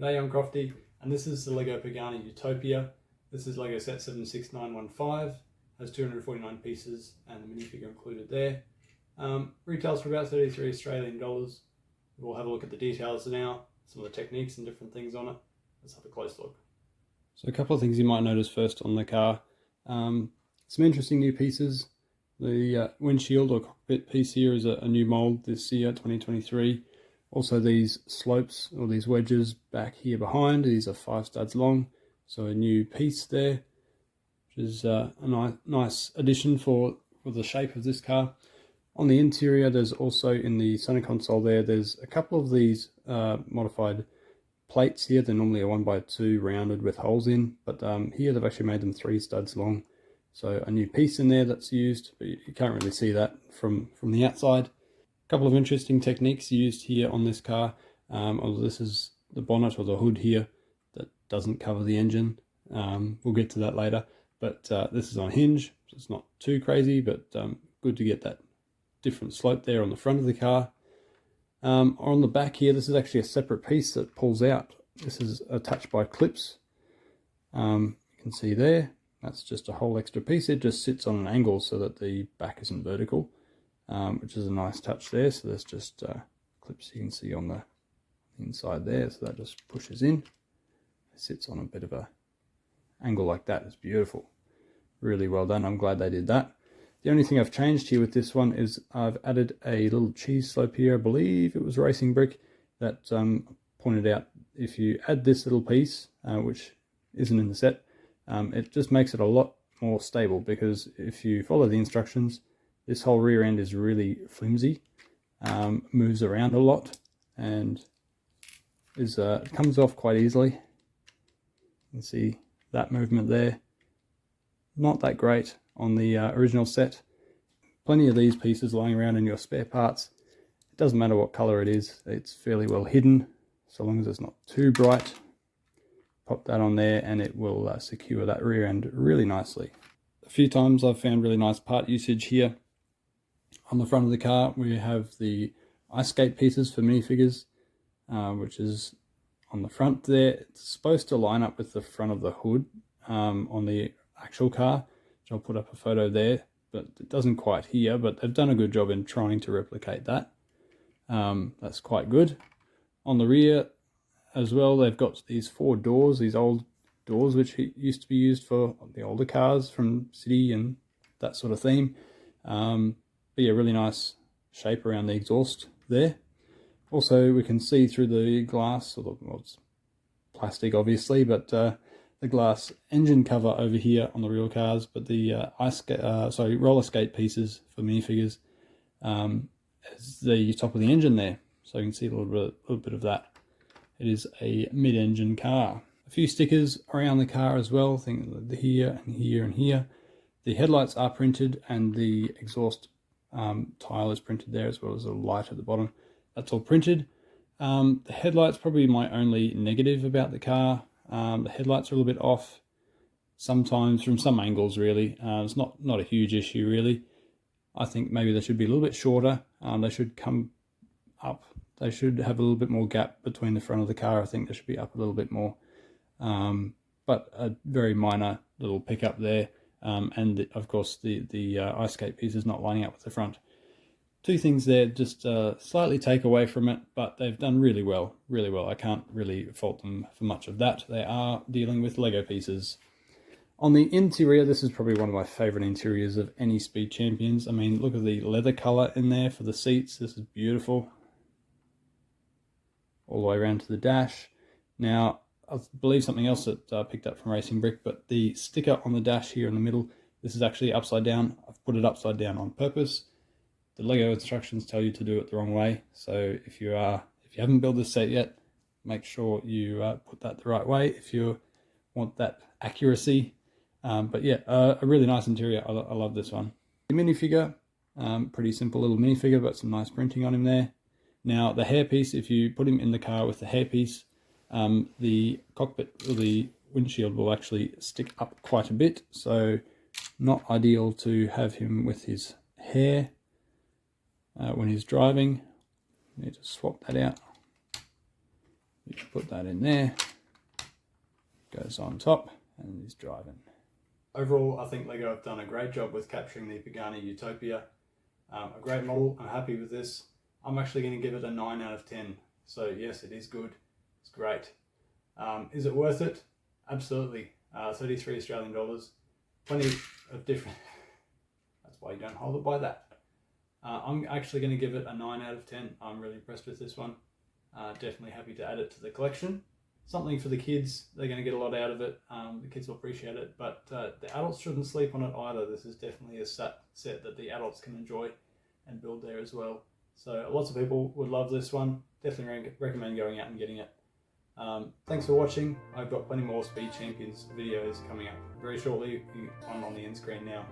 G'day, I'm Crofty, and this is the Lego Pagani Utopia. This is Lego set 76915, has 249 pieces and the minifigure included there. Retails for about 33 Australian dollars. We'll have a look at the details now, some of the techniques and different things on it. Let's have a close look. So a couple of things you might notice first on the car. Some interesting new pieces. The windshield or cockpit piece here is a new mould this year, 2023. Also these slopes or these wedges back here behind, these are 5 studs long. So a new piece there, which is a nice addition for the shape of this car. On the interior, there's also in the center console there's a couple of these modified plates here. They're normally a 1x2 rounded with holes in, but here they've actually made them 3 studs long. So a new piece in there that's used, but you can't really see that from the outside. A couple of interesting techniques used here on this car. This is the bonnet or the hood here that doesn't cover the engine. We'll get to that later, but this is on hinge, so it's not too crazy, but good to get that different slope there on the front of the car. On the back here, this is actually a separate piece that pulls out. This is attached by clips. You can see there, that's just a whole extra piece. It just sits on an angle so that the back isn't vertical. Which is a nice touch there. So there's just clips you can see on the inside there, so that just pushes in. It sits on a bit of a angle like that. It's beautiful, really well done. I'm glad they did that. The only thing I've changed here with this one is I've added a little cheese slope here. I believe it was Racing Brick that pointed out if you add this little piece, which isn't in the set, it just makes it a lot more stable, because if you follow the instructions, this whole rear end is really flimsy, moves around a lot, and comes off quite easily. You can see that movement there. Not that great on the original set. Plenty of these pieces lying around in your spare parts. It doesn't matter what color it is, it's fairly well hidden, so long as it's not too bright. Pop that on there and it will secure that rear end really nicely. A few times I've found really nice part usage here. On the front of the car, we have the ice skate pieces for minifigures, which is on the front there. It's supposed to line up with the front of the hood on the actual car, which I'll put up a photo there, but it doesn't quite here, but they've done a good job in trying to replicate that. That's quite good. On the rear as well, they've got these 4 doors, these old doors, which used to be used for the older cars from City and that sort of theme. But yeah, really nice shape around the exhaust there. Also, we can see through the glass, well, it's plastic obviously, but the glass engine cover over here on the real cars, but the roller skate pieces for minifigures is the top of the engine there. So you can see a little bit of that. It is a mid-engine car. A few stickers around the car as well, things here and here and here. The headlights are printed and the exhaust tile is printed there, as well as a light at the bottom. That's all printed. The headlights probably my only negative about the car. The headlights are a little bit off sometimes from some angles really. It's not a huge issue really. I think maybe they should be a little bit shorter. They should come up. They should have a little bit more gap between the front of the car. I think they should be up a little bit more. But a very minor little pickup there. And of course the ice skate piece is not lining up with the front. 2 things there just slightly take away from it, but they've done really well. I can't really fault them for much of that. They are dealing with Lego pieces. On the interior, this is probably one of my favorite interiors of any Speed Champions. I mean, look at the leather color in there for the seats. This is beautiful. All the way around to the dash. Now, I believe something else that I picked up from Racing Brick, but the sticker on the dash here in the middle, this is actually upside down. I've put it upside down on purpose. The Lego instructions tell you to do it the wrong way, so if you haven't built this set yet, make sure you put that the right way if you want that accuracy. But yeah, a really nice interior. I love this one. The minifigure, pretty simple little minifigure, but some nice printing on him there. Now the hairpiece, if you put him in the car with the hairpiece, the cockpit or the windshield will actually stick up quite a bit, so not ideal to have him with his hair when he's driving. Need to swap that out. You can put that in there, goes on top, and is driving. Overall, I think Lego have done a great job with capturing the Pagani Utopia. A great model. I'm happy with this. I'm actually going to give it a 9 out of 10. So yes, it is good. It's great. Is it worth it? Absolutely. 33 Australian dollars. Plenty of different... That's why you don't hold it by that. I'm actually going to give it a 9 out of 10. I'm really impressed with this one. Definitely happy to add it to the collection. Something for the kids. They're going to get a lot out of it. The kids will appreciate it, but the adults shouldn't sleep on it either. This is definitely a set that the adults can enjoy and build there as well. So lots of people would love this one. Definitely recommend going out and getting it. Thanks for watching. I've got plenty more Speed Champions videos coming up very shortly. On the end screen now.